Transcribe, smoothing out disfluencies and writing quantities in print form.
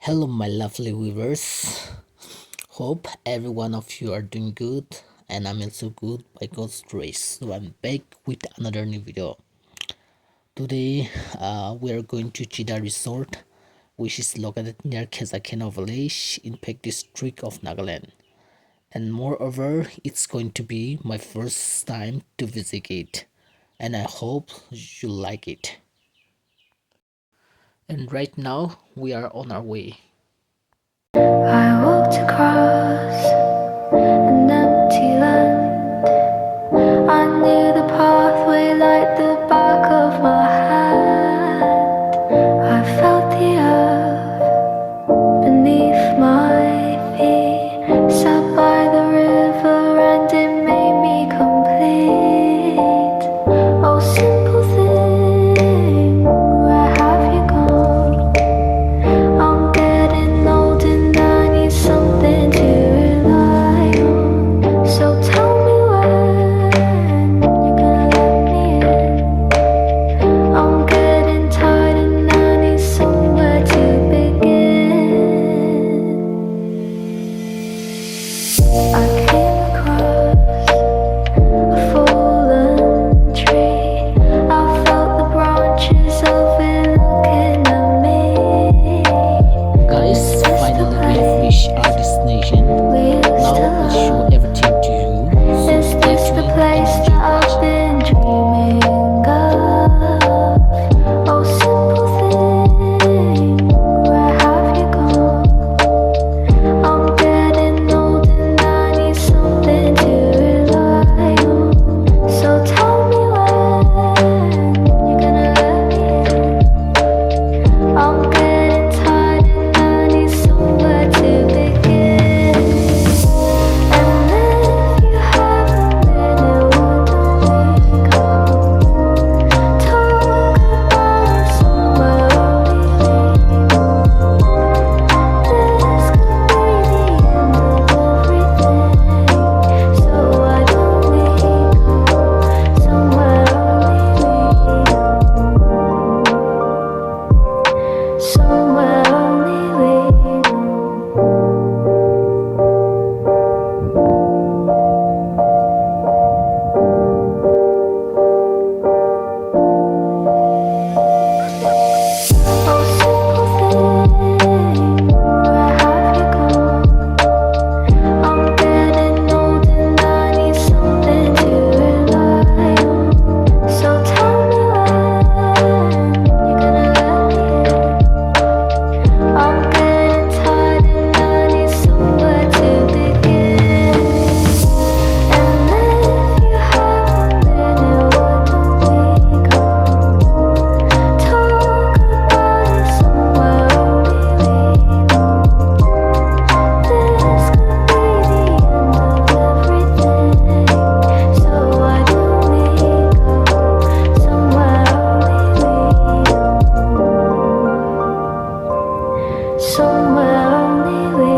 Hello, my lovely viewers. Hope every one of you are doing good, and I'm also good by God's grace. So I'm back with another new video. Today, we are going to Chida Resort, which is located near Kezakeno village in Pek district of Nagaland. And moreover, it's going to be my first time to visit it, and I hope you like it. And right now, we are on our way. I walked across an empty land. I knew the pathway like the back of my hand. I felt the earth beneath my feet. Sat by the river and it made me complete. Oh, simple thing, where have you gone? I'm getting old and I need something to rely on. So tell me when you're gonna let me in. I'm getting tired and I need somewhere to begin. I came across a fallen tree. I felt the branches of it looking at me. Guys, finally we have reached our destination. Now I'll show everything to you. So Is stay this the tuned and place enjoy that I've watching. been dreaming of? Oh, simple thing, where have you gone? I'm getting old and I need something to rely on. So tell me when you're gonna let me in. I'm getting tired and I need somewhere to begin. And if you have a minute, why don't we go talk about it somewhere only we know? This could be the end of everything. So why don't we go somewhere only we know? Somewhere only we know. Oh, simple thing, where have you gone? I'm getting old and I need something to rely on. So tell me when you're gonna let me in. I'm getting tired and I need somewhere to begin. And if you have a minute, why don't we go talk about it somewhere only we know? This could be the end of everything. So why don't we go somewhere only we know? Somewhere only we